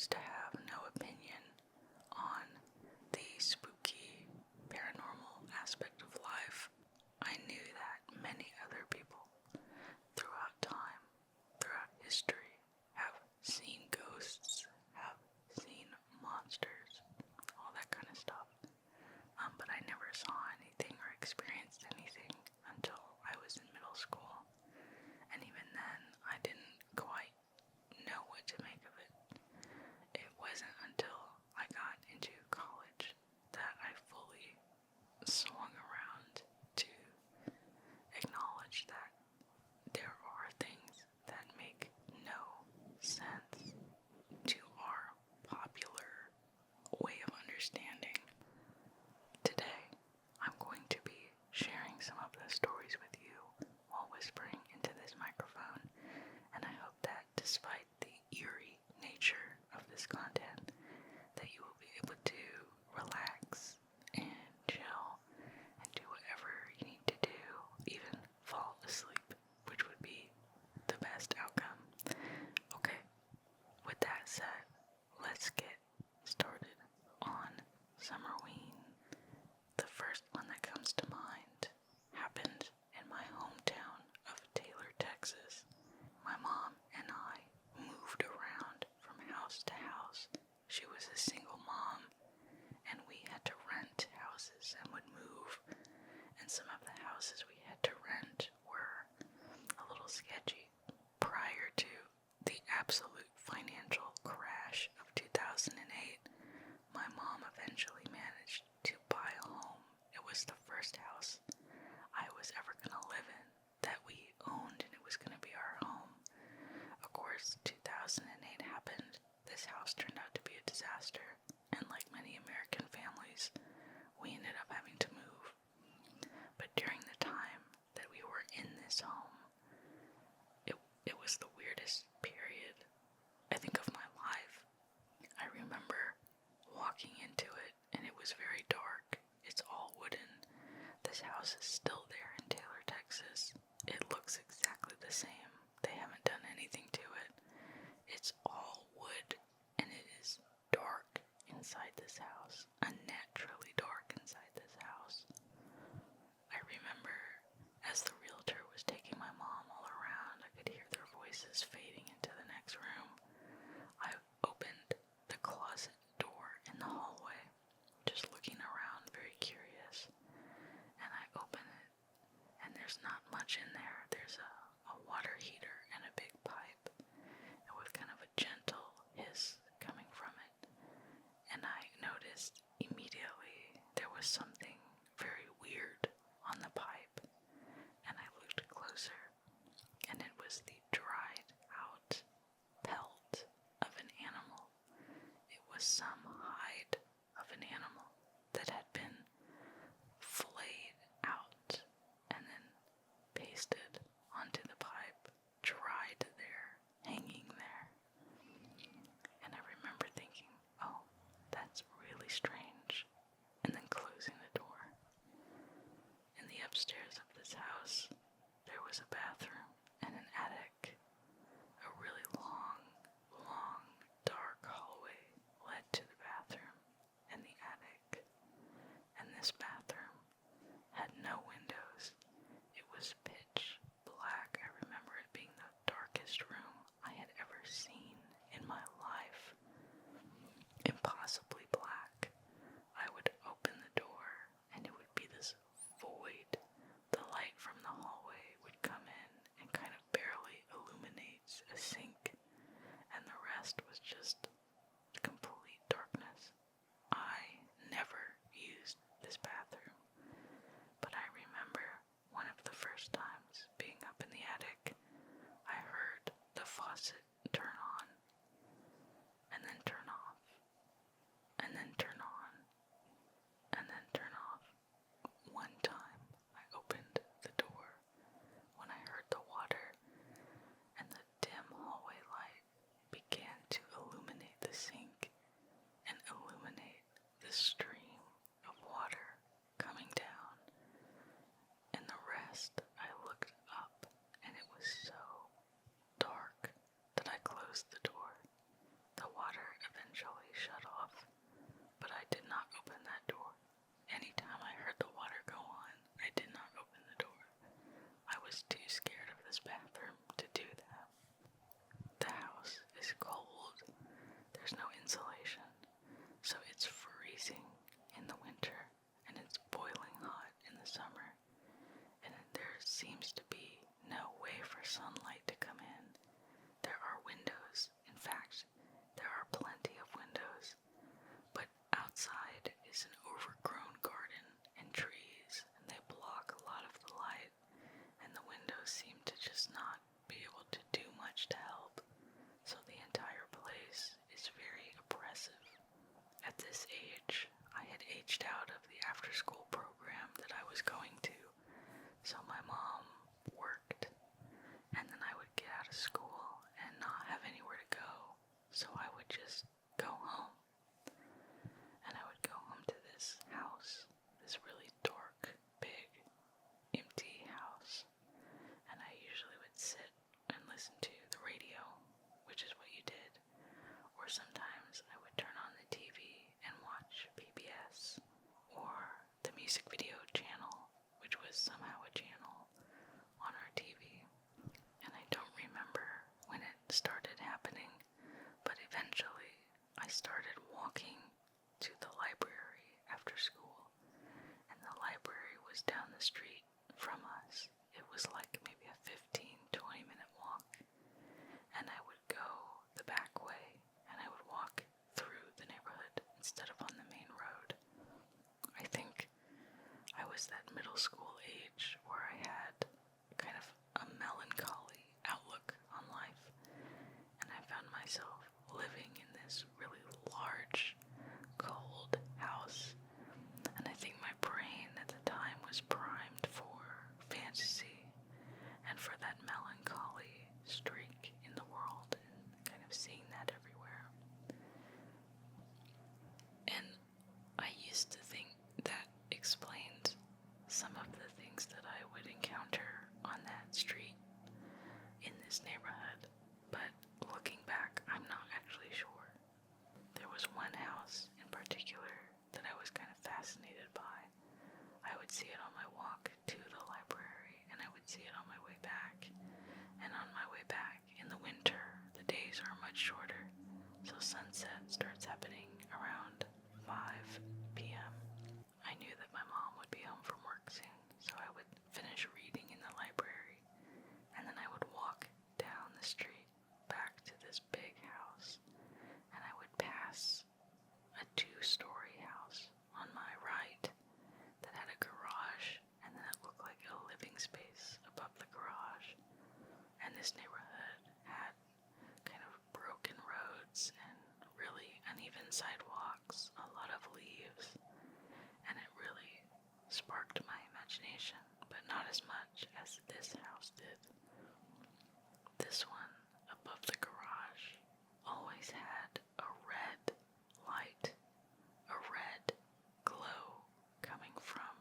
used to have no opinion on the spooky, paranormal aspect of life, I knew that many other people throughout time, throughout history, have seen ghosts, have seen monsters, all that kind of stuff. But I never saw anything or experienced anything until I was in middle school. And even then, I didn't quite know what to make of it. It wasn't until I got into college that I fully swung around to acknowledge that there are things that make no sense to our popular way of understanding. Today, I'm going to be sharing some of the stories with you while whispering into this microphone, and I hope that despite the eerie nature of this content, that you will be able to relax and chill and do whatever you need to do, even fall asleep, which would be the best outcome. Okay, with that said, let's get started on Summerween. The first one that comes to mind happened in my hometown of Taylor, Texas. My mom and I moved around from house to house. She was a single mom, and we had to rent houses and would move. And some of the houses we had to rent were a little sketchy. Prior to the absolute financial crash of 2008, my mom eventually managed to buy a home. It was the first house I was ever going to live in that we owned, and it was going to be our home. Of course, 2008 happened. This house turned out to be a disaster, and like many American families, we ended up having to move. But during the time that we were in this home, it was the weirdest period, I think, of my life. I remember walking into it, and it was very dark. It's all wooden. This house is still there in Taylor, Texas. It looks exactly the same. They haven't done anything to it. It's all wood, and it is dark inside this house. Unnaturally dark inside this house. I remember as the realtor was taking my mom all around, I could hear their voices fading into the next room. I opened the closet door in the hallway, just looking around, very curious. And I open it, and there's not much in there. There's a water heater and a big pipe, and with kind of a gentle hiss coming from it. And I noticed immediately there was something very weird on the pipe, and I looked closer, and it was the dried out pelt of an animal. It was some hide of an animal that had been flayed out and then pasted onto the pipe, dried there, hanging there. And I remember thinking, oh, that's really strange, and then closing the door. In the upstairs of this house, there was a bathroom and an attic. A really long, dark hallway led to the bathroom and the attic. And this bathroom had no windows. It was pitch black. I remember it being the darkest room I had ever seen in my life. Impossibly black. I would open the door, and it would be this void. The light from the hallway would come in and kind of barely illuminate a sink, and the rest was just complete darkness. I never used this bathroom, but I remember one of the first times being up in the attic, I heard the faucet turn on, and then turn off, and then turn on, and then turn off. One time, I opened the door when I heard the water, and the dim hallway light began to illuminate the sink and illuminate the stream of water coming down. And the rest, I looked up, and it was so dark that I closed the door. The water eventually aged out of the after-school program that I was going to. So my mom worked, and then I would get out of school and not have anywhere to go. So I would just go home. And I would go home to this house, this really dark, big, empty house. And I usually would sit and listen to the radio, which is what you did. Or sometimes I would turn on the TV and watch PBS, or the music video channel, which was somehow a channel on our TV. And I don't remember when it started happening, but eventually I started walking to the library after school, and the library was down the street from us. It was like maybe a 15-20 minute walk, and I would go the back way, and I would walk through the neighborhood instead of on the main road. I think I was that middle school age where I had kind of a melancholy outlook on life, and I found myself living in this really large, cold house, and I think my brain at the time was primed for fantasy and for that melancholy streak in the world, and kind of seeing that everywhere. And I used to think that explained some of the things that I would encounter on that street in this neighborhood, but looking back, I'm not actually sure. There was one house in particular that I was kind of fascinated by. I would see it on my walk to the library, and I would see it on my way back. And on my way back, in the winter, the days are much shorter, so sunset starts happening around 5 p.m. I knew that my mom would be home from work soon, so I would finish reading in the library, and then I would walk down the street back to this big house, and I would pass a 2-story house on my right that had a garage, and then it looked like a living space above the garage. And this neighborhood had kind of broken roads and really uneven sidewalks, a lot of leaves, and it really sparked my imagination, but not as much as this house did. This one, above the garage, always had a red light, a red glow coming from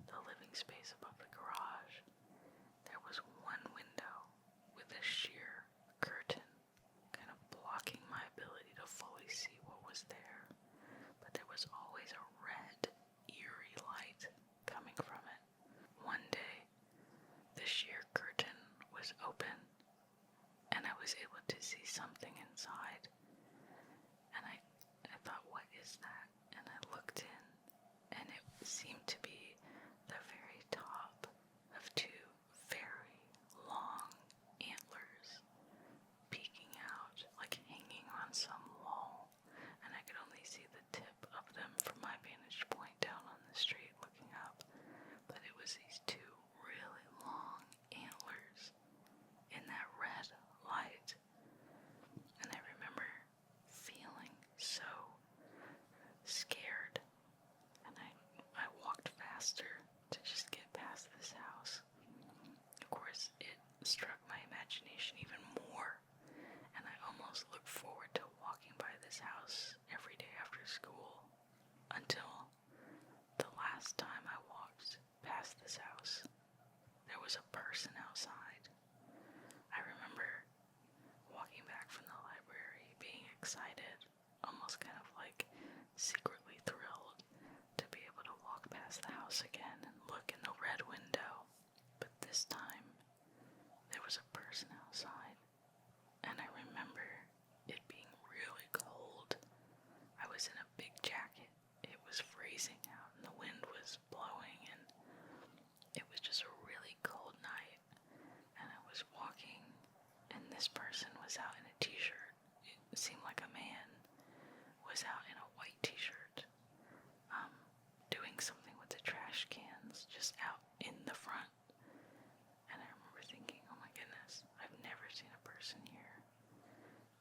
the living space above the garage. There was one window with a sheer curtain kind of blocking my ability to fully see what was there, but there was always a red, eerie light coming from it. One day, the sheer curtain was open, and I was able to see something inside, and I thought, what is that? And I looked in, and it seemed to be the very top of 2 very long antlers peeking out, like hanging on some wall, and I could only see the tip of them from my vantage point down on the street looking up, but it was these 2 really long antlers in that red light. And I remember feeling so scared, and I walked faster to just get past this house. Of course, it struck my imagination even more, and I almost looked forward to walking by this house every day after school, until the last time I walked past this house, there was a person outside. I remember walking back from the library, being excited, almost kind of like secretly thrilled to be able to walk past the house again and look in the red window. But this time, there was a person outside, and I remember it being really cold. I was in a big jacket. It was freezing out, and the wind was blowing, and it was just a really cold night. And I was walking, and this person was out in a t-shirt. It seemed like a man was out in a white t-shirt, doing something with the trash cans just out in the front. And I remember thinking, oh my goodness, I've never seen a person here.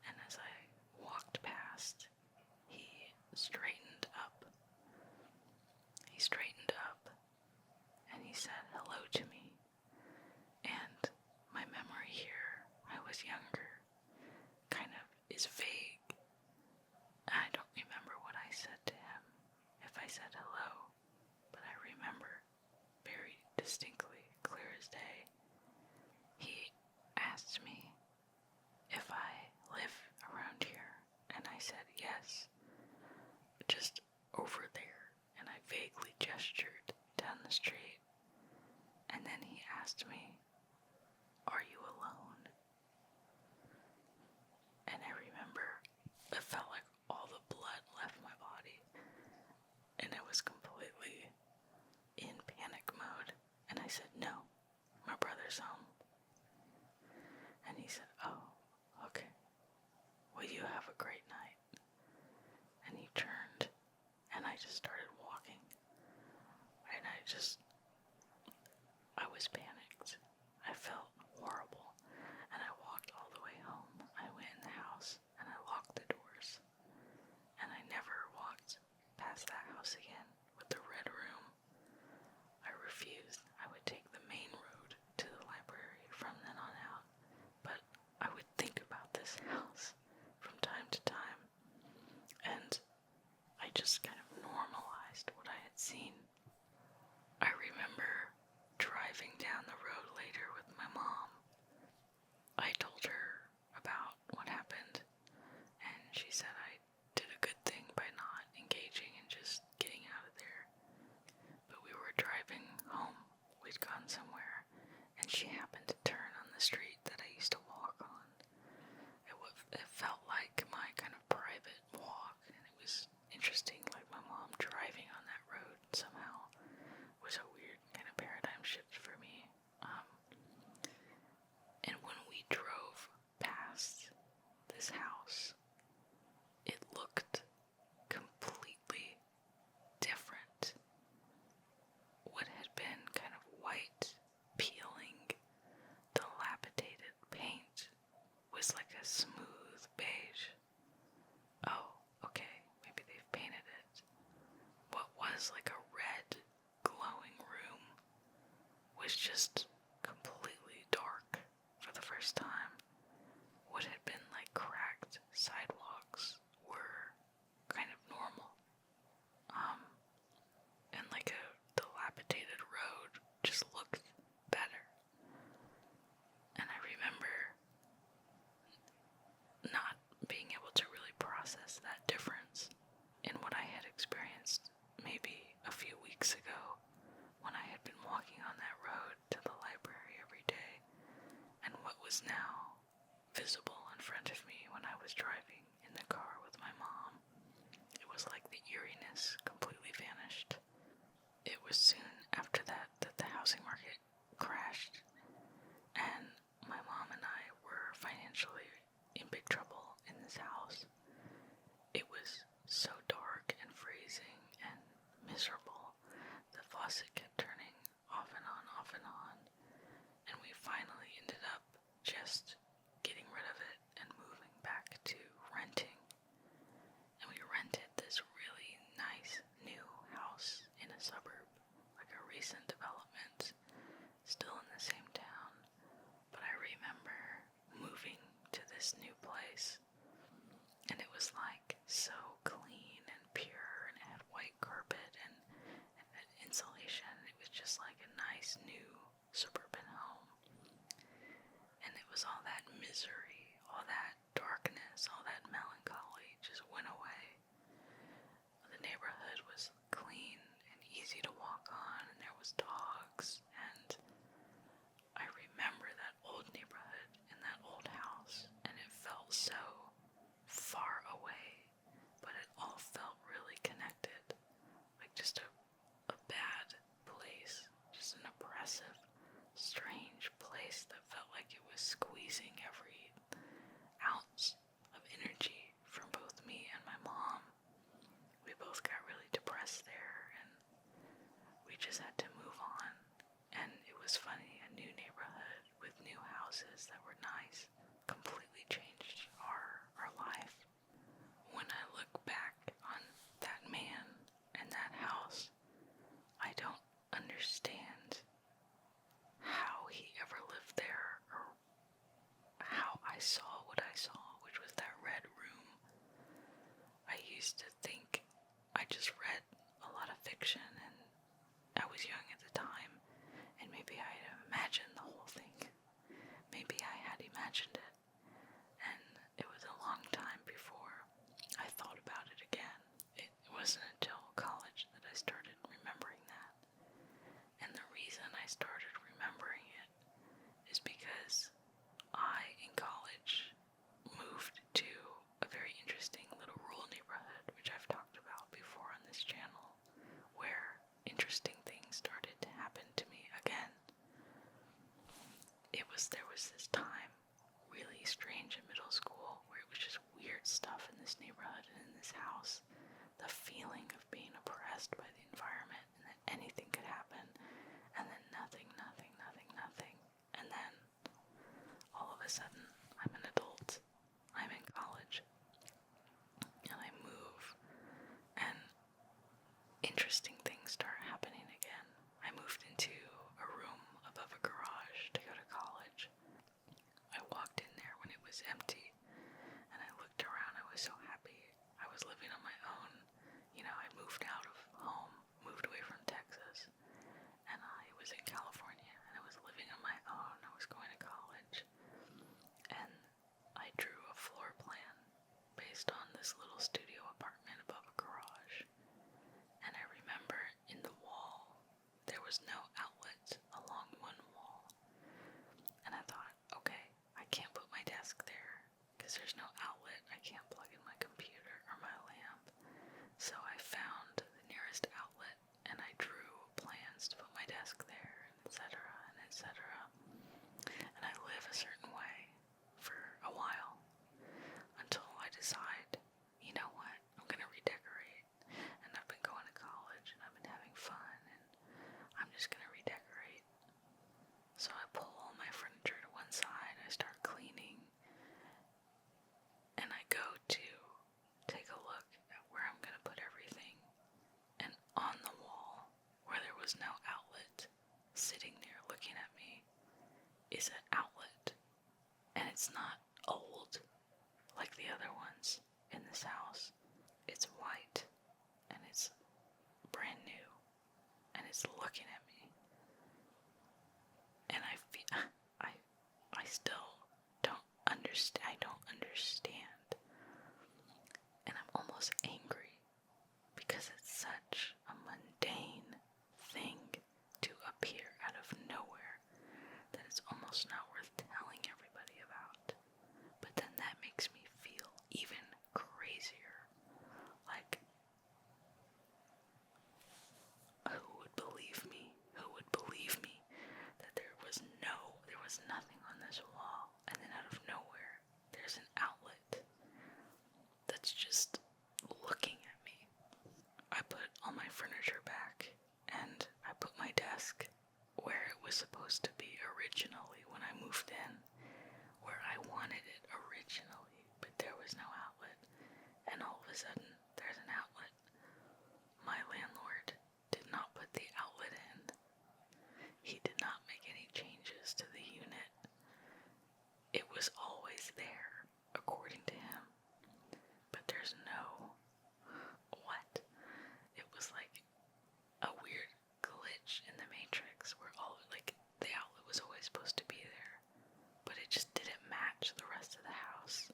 And as I walked past, he straightened up, said hello, but I remember very distinctly, clear as day, he asked me if I live around here, and I said yes, just over there, and I vaguely gestured down the street, and then he asked me, "Are you alone?" And I remember it felt like all the blood left my body, and I was completely in panic mode, and I said, "No, my brother's home." And he said, "Oh, okay. Well, you have a great night." And he turned, and I just started walking, and I was panicked. I felt horrible, and I walked all the way home. I went in the house, and I locked the doors, and I never walked past that house again with the red room. I refused. I would take the main road to the library from then on out, but I would think about this house from time to time, and I just kind of normalized what I had seen. I remember driving down the road later with my mom. I told her about what happened, and she said I did a good thing by not engaging and just getting out of there. But we were driving home. We'd gone somewhere, and she happened to turn on the street that I used to walk on. It felt like my kind of private walk, and it was interesting, like my mom driving on that road somehow was a weird kind of paradigm shift for me. And when we drove past this house, it looked completely different. What had been kind of white, peeling, dilapidated paint was like a smooth beige. Oh, okay, maybe they've painted it. What was like a red, glowing room was just completely dark for the first time. What had been like cracked sidewalks were kind of normal. And like a dilapidated road just looked better. And I remember not being able to really process that difference in what I had experienced maybe a few weeks ago when I had been walking on that road to the library every day, and what was now visible in front of me when I was driving in the car with my mom. It was like the eeriness completely vanished. It was soon after that the housing market crashed, and my mom and I were financially in big trouble in this house. It was so dark and freezing and miserable. The faucet kept turning off and on, and we finally ended up just getting rid of it and moving back to renting. And we rented this really nice new house in a suburb, like a recent development, still in the same town. But I remember moving to this new place, and it was like so clean and pure, and it had white carpet and had insulation. It was just like a nice new suburban home. And it was all that misery, all that darkness, all that melancholy just went away. The neighborhood was clean and easy to walk on, and there was dogs, and I remember that old neighborhood and that old house, and it felt so far away, but it all felt really connected, like just a bad place, just an oppressive, strange place that felt like it was squeezing every ounce of energy from both me and my mom. We both got really depressed there, and we just had to move on. And it was funny, a new neighborhood with new houses that were nice completely changed our life. When I look back on that man and that house, I don't understand how he ever lived there, or how I saw what I saw, which was that red room. I used to think I just read a lot this channel where interesting things started to happen to me again. There was this time, really strange in middle school, where it was just weird stuff in this neighborhood and in this house. The feeling of being oppressed by the environment and that anything could happen, and then nothing. And then, all of a sudden, I'm an adult. I'm in college. And I move, and interesting things start happening again. I moved into a room above a garage to go to college. I walked in there when it was empty, and I looked around. I was so happy. I was living on my own. I moved out of home, moved away from Texas, and I was in California, and I was living on my own. I was going to college, and I drew a floor plan based on this little studio apartment above a garage. And I remember in the wall, there was no outlet along one wall. And I thought, okay, I can't put my desk there because there's no outlet. I can't plug in my computer or my lamp. So I found the nearest outlet and I drew plans to put my desk there, etc. And I live a certain way for a while until I decide, you know what, I'm going to redecorate. And I've been going to college and I've been having fun and I'm just going to redecorate. So I pull all my furniture to one side, I start cleaning, and I go to take a look at where I'm going to put everything. And on the wall, where there was no outlet, sitting there looking at me, is an outlet. And it's not old like the other ones in this house. It's white, and it's brand new, and it's looking at me. And I still don't understand. I don't understand. And I'm almost angry because it's such a mundane thing to appear out of nowhere that it's almost not worth telling everybody about. But then that makes me feel even crazier. Like, who would believe me? Who would believe me that there was nothing on this wall, and then out of nowhere, there's an outlet that's just looking at me. I put all my furniture back, and I put my desk where it was supposed to be originally when I moved in, where I wanted it originally, but there was no outlet. And all of a sudden, there's an outlet. My landlord did not put the outlet in. He did not make any changes to the unit. It was always there, according to him. But there's no... What? It was like a weird glitch in the Matrix where the outlet was always supposed to be there, but it just didn't match the rest of the house.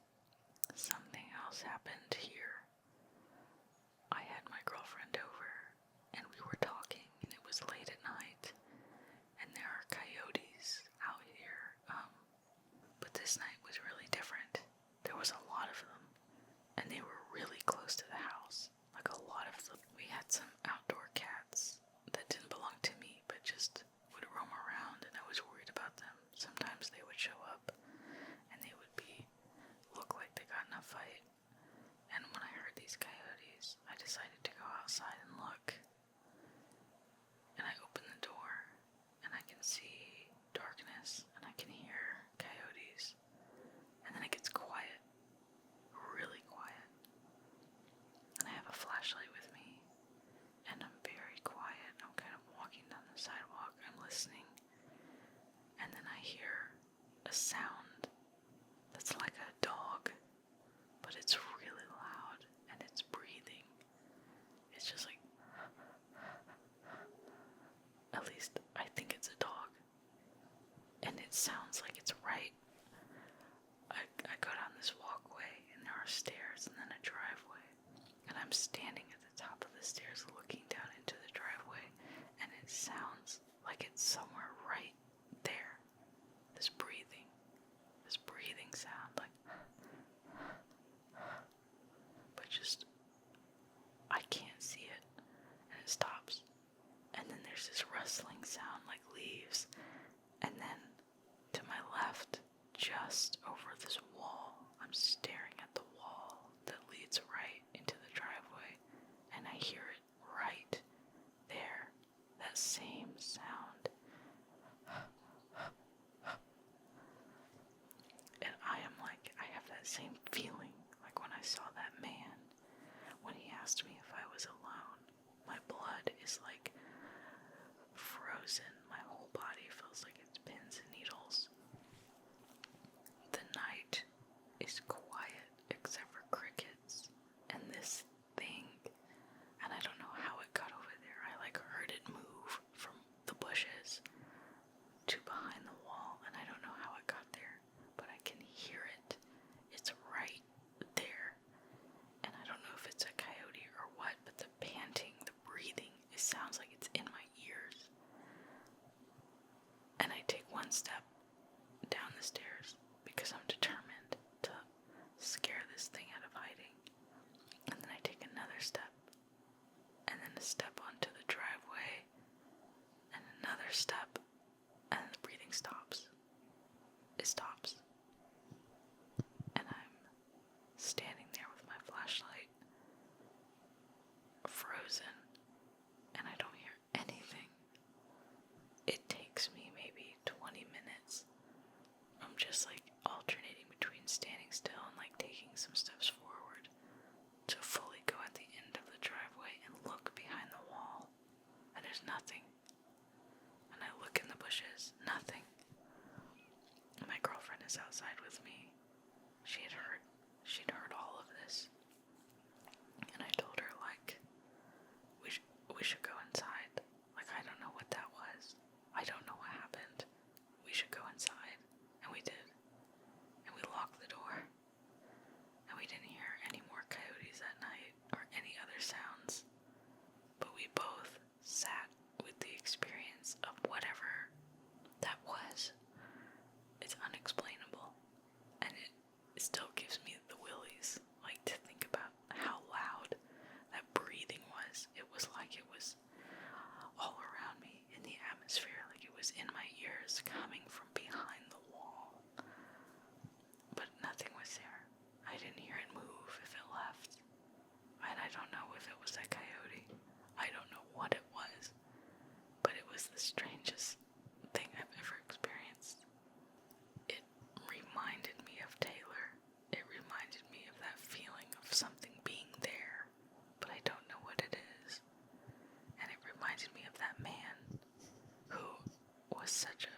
Something else happened here. I had my girlfriend over, and we were talking, and it was late at night, and there are coyotes out here, but this night was really different. There was a lot of them, and they were really close to the house, like a lot of them. We had some outdoor cats that didn't belong to me, but just would roam around, and I was worried about them. Sometimes they would show up, and they would look like they got in a fight. And when I heard these coyotes, I decided to go outside and look. And I opened the door, and I can see darkness, and I can hear coyotes. And then it gets quiet, really quiet. And I have a flashlight with me, and I'm very quiet. I'm kind of walking down the sidewalk, I'm listening. And then I hear a sound that's like a dog, but it's really loud, and it's breathing. It's just like, at least I think it's a dog, and it sounds like it's right. I go down this walkway, and there are stairs, and then a driveway, and I'm standing at the top of the stairs looking down into the driveway, and it sounds like it's somewhere right there. This breathing sound, like, but just, I can't see it. it stops. And then there's this rustling sound like leaves. And then to my left, just over this wall, I'm staring at the wall that leads right into the driveway. And I hear it right there. That same sound. And I am like, I have that same feeling like when I saw that man, when he asked me if I was alone. My blood is like frozen. My whole body feels like it's pins and needles. The night is quiet except for crickets and this thing. And I don't know how it got over there. I like heard it move from the bushes to behind the wall, and I don't know how it got there, but I can hear it. It's right there. And I don't know if it's a coyote or what, but the panting, the breathing, it sounds like it's in my ears. And I take one step down the stairs because I'm determined to scare this thing out of hiding. And then I take another step, and then a step onto the driveway, and another step, and the breathing stops. It stops. And I'm standing there with my flashlight, frozen, and I don't hear anything. It takes me maybe 20 minutes. I'm just like alternating between standing still and like taking some steps forward to fully go at the end of the driveway and look behind the wall. And there's nothing. And I look in the bushes, nothing. My girlfriend is outside with me. She'd heard all of this. And I told her, like, we should go inside. Like, I don't know what that was. I don't know what happened. We should go inside. And we did. And we locked the door. And we didn't hear any more coyotes that night or any other sounds. But we both sat with the experience of whatever that was. It's unexplainable. And it still gives me the willies, like, to think about how loud that breathing was. It was like it was all around me in the atmosphere, like it was in my ears coming from behind the wall. But nothing was there. I didn't hear it move if it left. And I don't know if it was a coyote. I don't know what it was. But it was the strangest thing I've ever experienced. It reminded me of Taylor. It reminded me of that feeling of something being there, but I don't know what it is. And it reminded me of that man who was such a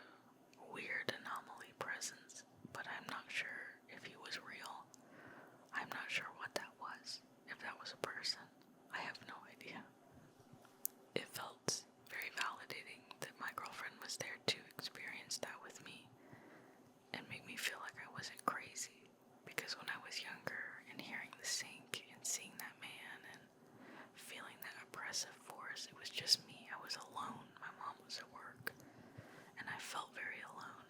weird anomaly presence, but I'm not sure if he was real. I'm not sure what that was. If that was a person, I have no idea. It felt very validating that my girlfriend was there to experience that with me and make me feel like I wasn't crazy. Because when I was younger and hearing the sink and seeing that man and feeling that oppressive force, it was just me. I was alone. My mom was at work. And I felt very alone.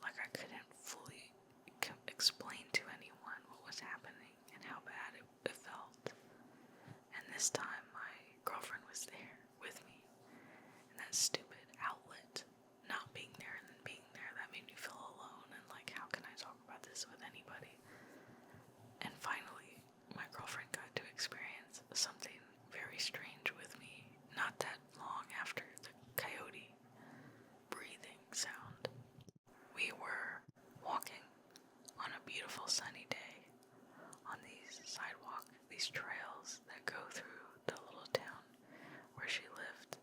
Like I couldn't fully explain to anyone what was happening and how bad it felt. And this time my girlfriend was there with me. And that stupid outlet not being there and then being there, that made me feel alone and like, how can I talk about this with anybody? And finally, my girlfriend got to experience something very strange with me, not that long after the coyote breathing sound. We were walking on a beautiful sunny day on these trails that go through the little town where she lived.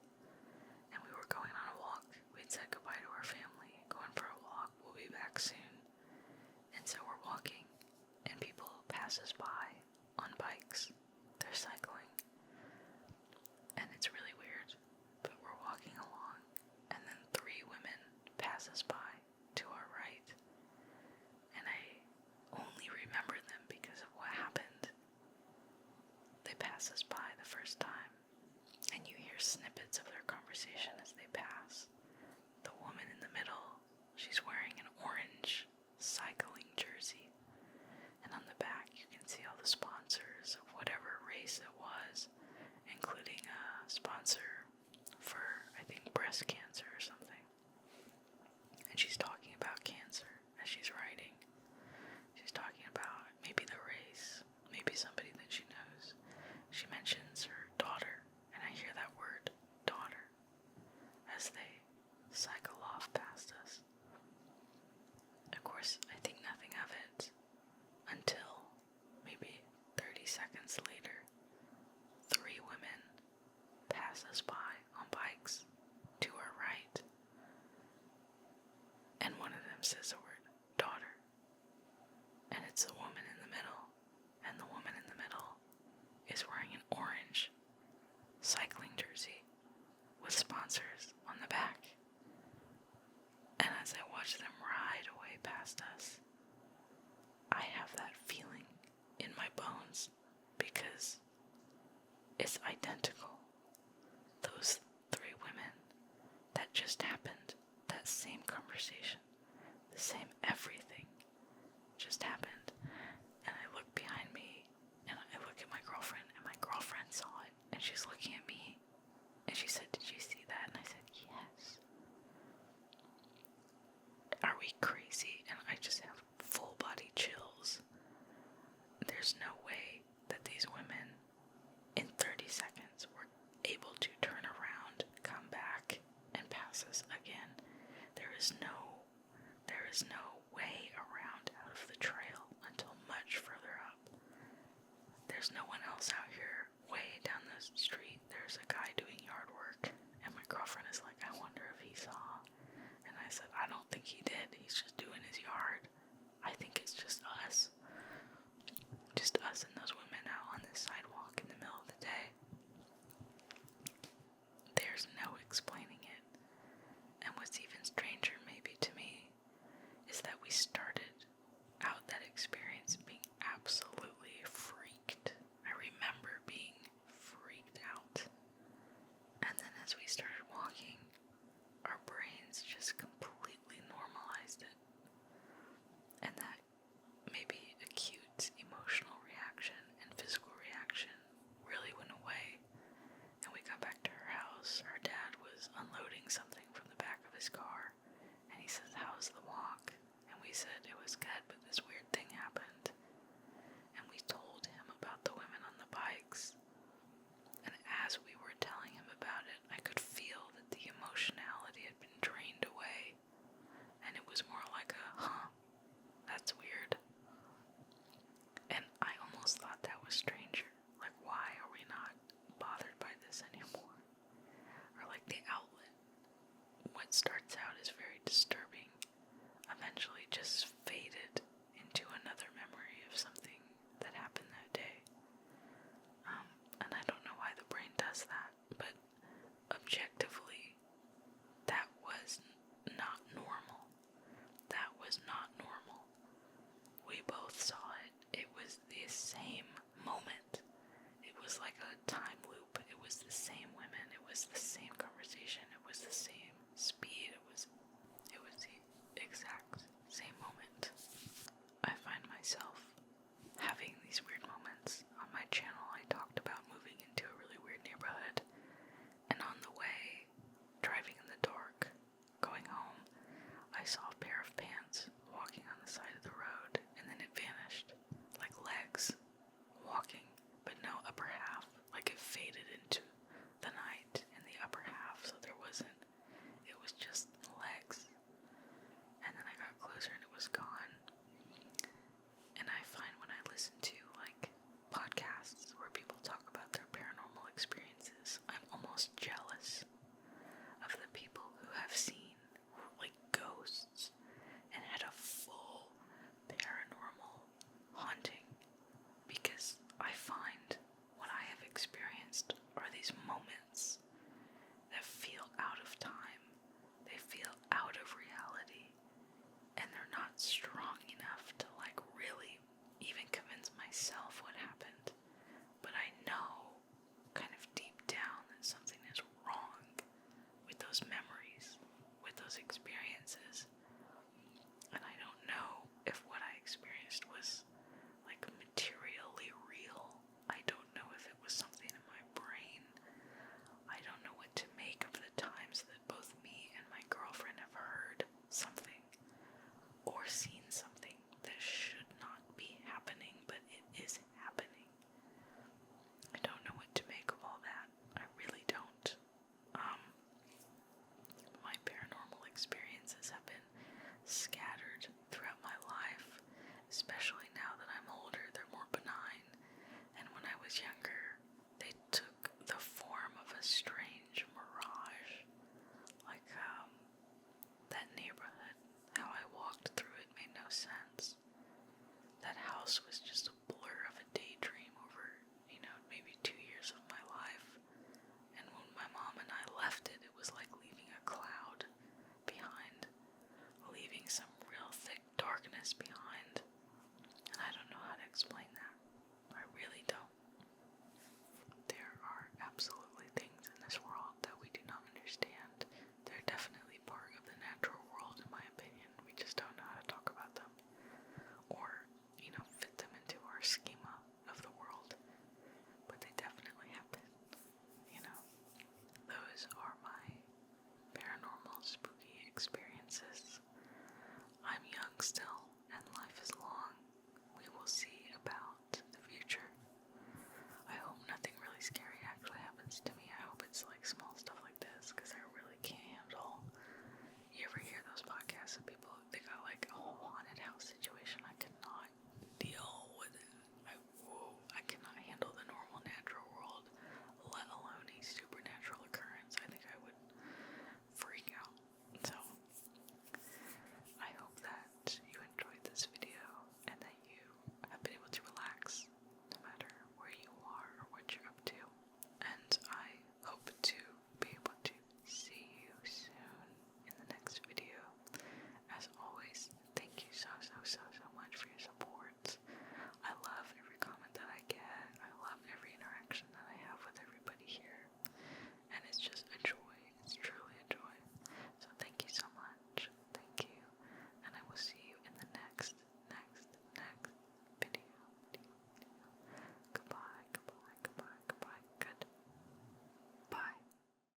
And we were going on a walk. We'd said goodbye to our family, going for a walk. We'll be back soon. And so we're walking, and people pass us by on bikes. They're cycling. And it's really weird, but we're walking along, and then 3 women pass us by to our right. And I only remember them because of what happened. They pass us by the first time, and you hear snippets of their conversation as they pass. The woman in the middle, she's wearing an orange cycling jersey, and on the back you can see all the sponsors of whatever race it was, including sponsor for, I think, breast cancer or something. And she's talking about cancer as she's writing. She's talking about maybe the race, maybe somebody that she knows. She mentions her daughter, and I hear that word, daughter, as they cycle off past us. Of course, I think nothing of it until maybe 30 seconds later, 3 women pass us by on bikes to our right, and one of them says the word, daughter, and it's the woman in the middle, and the woman in the middle is wearing an orange cycling jersey with sponsors on the back. And as I watch them ride away past us, I have that feeling in my bones because it's identical. Those 3 women, that just happened, that same conversation, the same everything just happened. And I look behind me and I look at my girlfriend, and my girlfriend saw it, and she's looking at me and she said, "Did you see that?" And I said, "Yes." Are we crazy? And I just have full body chills. There's no way that these women in 30 seconds were able to turn around, come back, and pass us again. There is no way around out of the trail until much further up. There's no one else out here. Way down the street, there's a guy doing yard work, and my girlfriend is like, "I wonder if he saw." And I said, "I don't think he did. He's just doing his yard. I think it's just us. Just us and those women out on this sidewalk in the middle of the day." There's no explaining it. And what's even stranger maybe to me is that we started out that experience being absolutely freaked. I remember being freaked out. And then as we started walking, our brains just completely normalized it. And that maybe acute emotional reaction and physical reaction really went away. And we got back to her house. Her dad was unloading something from the back of his car. And he says, "How's the walk?" And we said it was good, but this weird thing happened. And we told him about the women on the bikes. And as we were telling him about it, I could feel that the emotionality had been drained away. And it was more like a, that's weird. And I almost thought that was stranger. Like, why are we not bothered by this anymore? Or like the outlet. What starts out as very disturbing eventually just faded into another memory of something that happened that day. And I don't know why the brain does that, but objectively, that was not normal. That was not normal. We both saw it. It was the same moment. It was like a time loop. It was the same women. It was the